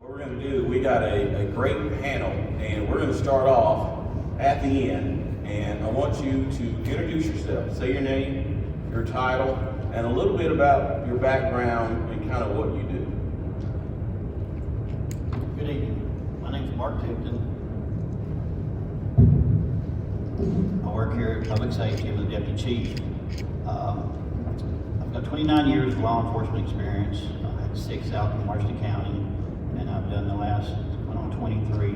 What we're going to do, we got a great panel, and we're going to start off at the end. And I want you to introduce yourself, say your name, your title, and a little bit about your background and kind of what you do. Good evening. My name is Mark Tipton. I work here at Public Safety. I'm the Deputy Chief. I've got 29 years of law enforcement experience. I've had 6 out in Washington County, and I've done the last 23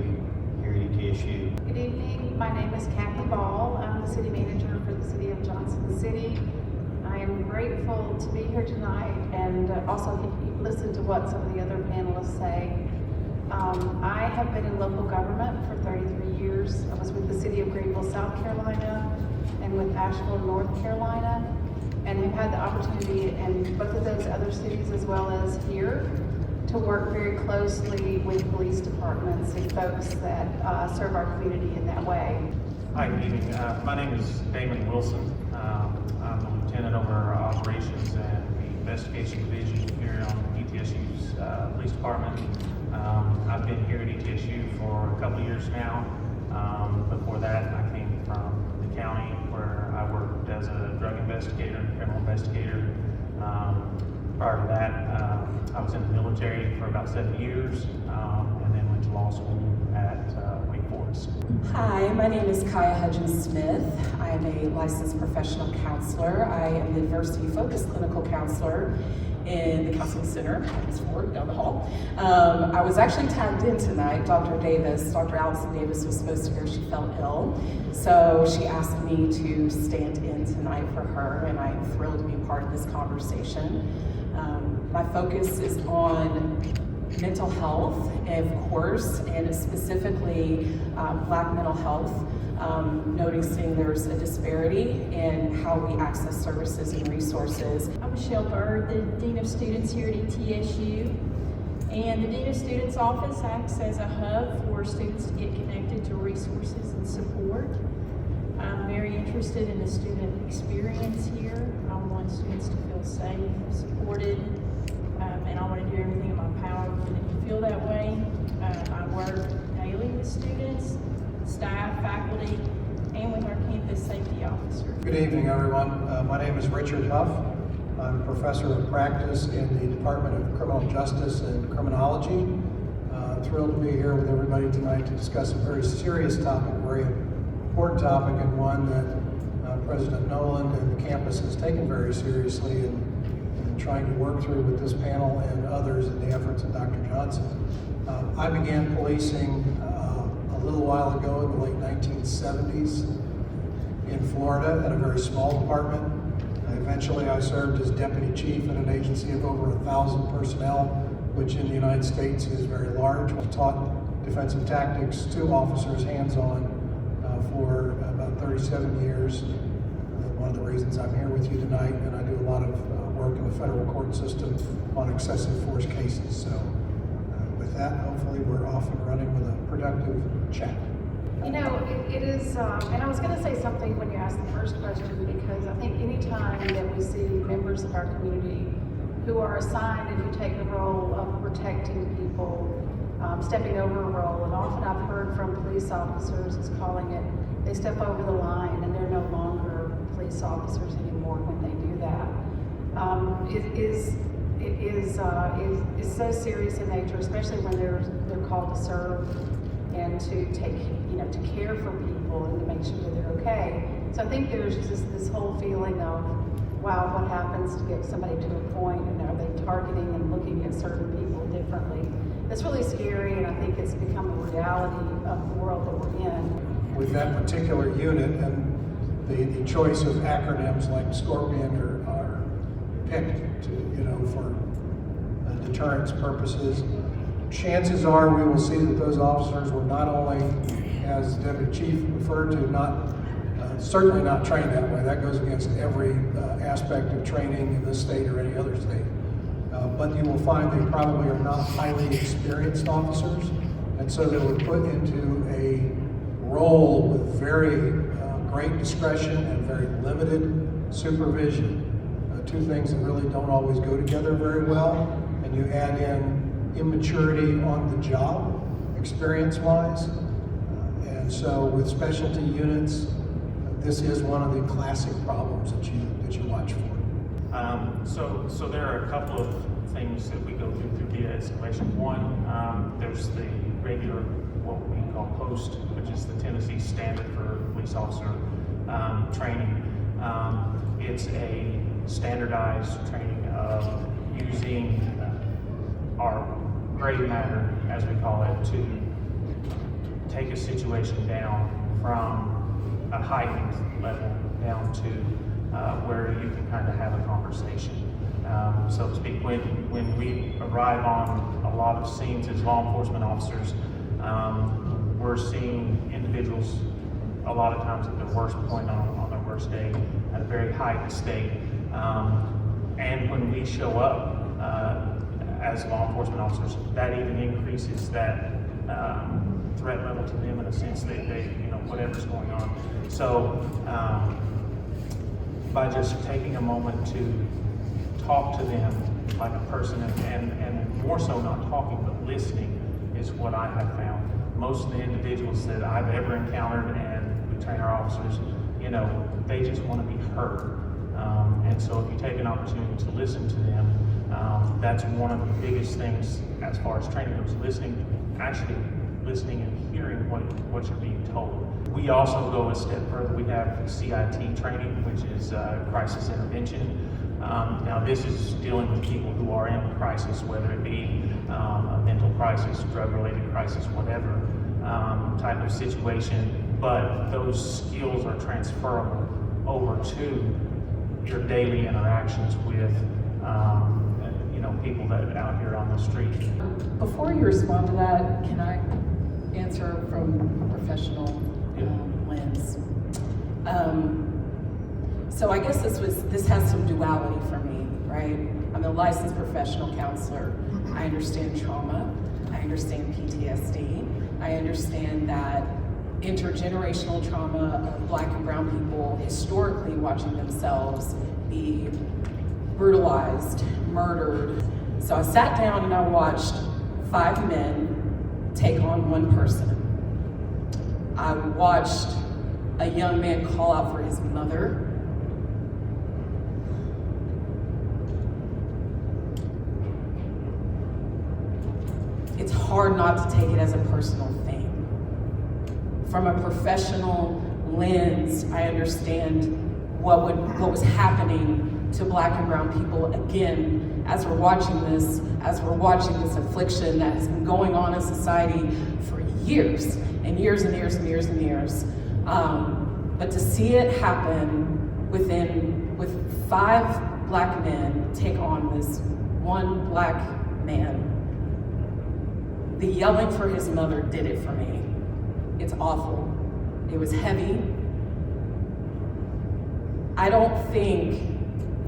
here at ETSU. Good evening. My name is Kathy Ball. I'm the City Manager for the City of Johnson City. I am grateful to be here tonight and also listen to what some of the other panelists say. I have been in local government for 33 years. I was with the City of Greenville, South Carolina, and with Asheville, North Carolina, and have had the opportunity in both of those other cities as well as here to work very closely with police departments and folks that serve our community in that way. Hi, good evening. My name is Damon Wilson. I'm the lieutenant over our operations and the investigation division here on ETSU's police department. I've been here at ETSU for a couple of years now. Before that, I came from the county where I worked as a drug investigator, criminal investigator. Prior to that, I was in the military for about 7 years, and then went to law school at Wake Forest. Hi, my name is Kaya Hudgens-Smith. I am a licensed professional counselor. I am the diversity-focused clinical counselor in the counseling center, down the hall. I was actually tagged in tonight. Dr. Allison Davis was supposed to be here. She fell ill. So she asked me to stand in tonight for her, and I'm thrilled to be part of this conversation. My focus is on mental health, of course, and specifically Black mental health, noticing there's a disparity in how we access services and resources. I'm Michelle Bird, the Dean of Students here at ETSU. And the Dean of Students office acts as a hub for students to get connected to resources and support. I'm very interested in the student experience here. I want students to feel safe, supported, and I want to do everything in my power for them to feel that way. I work daily with students, staff, faculty, and with our campus safety officer. Good evening, everyone. My name is Richard Huff. I'm a professor of practice in the Department of Criminal Justice and Criminology. Thrilled to be here with everybody tonight to discuss a very serious topic, a very important topic, and one that President Noland and the campus has taken very seriously in trying to work through with this panel and others in the efforts of Dr. Johnson. I began policing a little while ago in the late 1970s in Florida at a very small department. Eventually I served as deputy chief in an agency of over 1,000 personnel, which in the United States is very large. I taught defensive tactics to officers hands-on for about 37 years. One of the reasons I'm here with you tonight, and I do a lot of work in the federal court system on excessive force cases. So with that, hopefully we're off and running with a productive chat. You know, it is, and I was going to say something when you asked the first question, because I think any time that we see members of our community who are assigned and who take the role of protecting people, stepping over a role, and often I've heard from police officers is calling it, they step over the line and they're no longer police officers anymore when they do that. It is so serious in nature, especially when they're called to serve and to take, to care for people and to make sure that they're okay. So I think there's just this whole feeling of, wow, what happens to get somebody to a point, and are they targeting and looking at certain people differently? It's really scary, and I think it's become a reality of the world that we're in. With that particular unit and the choice of acronyms like Scorpion are picked to, for deterrence purposes, chances are we will see that those officers were not only, as Deputy Chief referred to, certainly not trained that way. That goes against every aspect of training in this state or any other state. But you will find they probably are not highly experienced officers, and so they were put into a role with very great discretion and very limited supervision. Two things that really don't always go together very well, and you add in immaturity on the job, experience-wise. And so with specialty units, this is one of the classic problems that you watch for. So there are a couple of things that we go through de-escalation. One, there's the regular, what we call POST, which is the Tennessee Standard for Police Officer training. It's a standardized training of using our gray matter, as we call it, to take a situation down from a heightened level down to where you can kind of have a conversation. So to speak, when we arrive on a lot of scenes as law enforcement officers, we're seeing individuals a lot of times at their worst point on their worst day, at a very heightened state. And when we show up as law enforcement officers, that even increases that threat level to them in a sense that they whatever's going on. So by just taking a moment to talk to them like a person, and more so not talking but listening, is what I have found. Most of the individuals that I've ever encountered, and we train our officers, they just want to be heard. And so if you take an opportunity to listen to them, that's one of the biggest things as far as training goes, actually listening and hearing what you're being told. We also go a step further. We have CIT training, which is crisis intervention. Now this is dealing with people who are in crisis, whether it be a mental crisis, drug-related crisis, whatever type of situation, but those skills are transferable over to your daily interactions with people that are out here on the street. Before you respond to that, can I answer from a professional lens? So I guess this has some duality for me, right? I'm a licensed professional counselor. I understand trauma. I understand PTSD. I understand that intergenerational trauma of Black and brown people historically watching themselves be brutalized, murdered. So I sat down and I watched 5 men take on one person. I watched a young man call out for his mother. It's hard not to take it as a personal thing. From a professional lens, I understand what was happening to Black and brown people, again, as we're watching this affliction that has been going on in society for years and years and years and years and years. But to see it happen with 5 Black men take on this one Black man, the yelling for his mother did it for me. It's awful. It was heavy. I don't think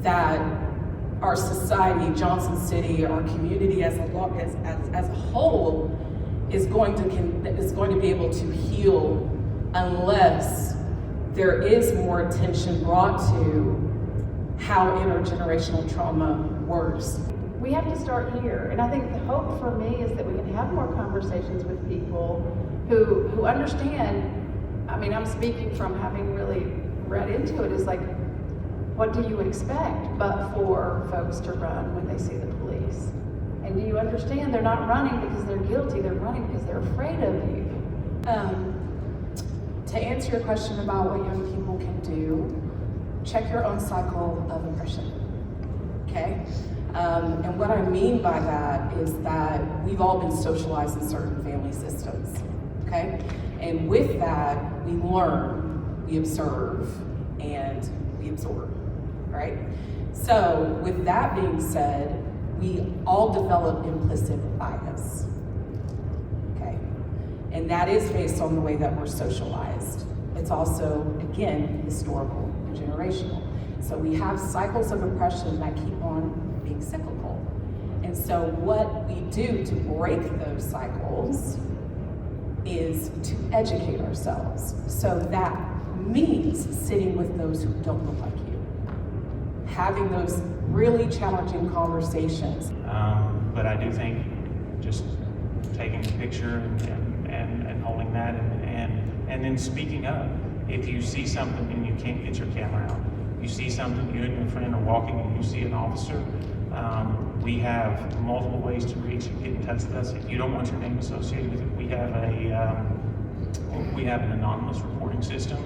that our society, Johnson City, our community as a whole, is going to be able to heal unless there is more attention brought to how intergenerational trauma works. We have to start here, and I think the hope for me is that we can have more conversations with people who understand. I mean, I'm speaking from having really read into it, is like, what do you expect but for folks to run when they see the police? And do you understand they're not running because they're guilty, they're running because they're afraid of you. To answer your question about what young people can do, check your own cycle of oppression, okay? And what I mean by that is that we've all been socialized in certain family systems, okay? And with that, we learn, we observe, and we absorb, right? So with that being said, we all develop implicit bias, okay? And that is based on the way that we're socialized. It's also, again, historical and generational. So we have cycles of oppression that keep on being cyclical. And so what we do to break those cycles is to educate ourselves. So that means sitting with those who don't look like you, having those really challenging conversations. But I do think just taking a picture and holding that and then speaking up. If you see something and you can't get your camera out, you see something, you and your friend are walking and you see an officer, we have multiple ways to reach and get in touch with us. If you don't want your name associated with it, we have an anonymous reporting system.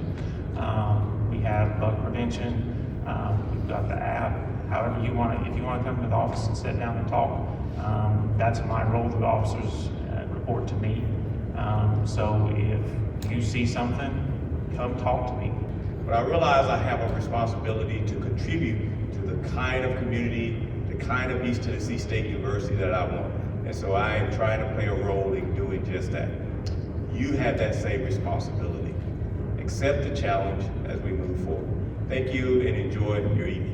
We have bug prevention. We've got the app. However you want to, if you want to come to the office and sit down and talk, that's my role. The officers report to me. So if you see something, come talk to me. But I realize I have a responsibility to contribute to the kind of community, the kind of East Tennessee State University that I want. And so I am trying to play a role in doing just that. You have that same responsibility. Accept the challenge as we move forward. Thank you and enjoy your evening.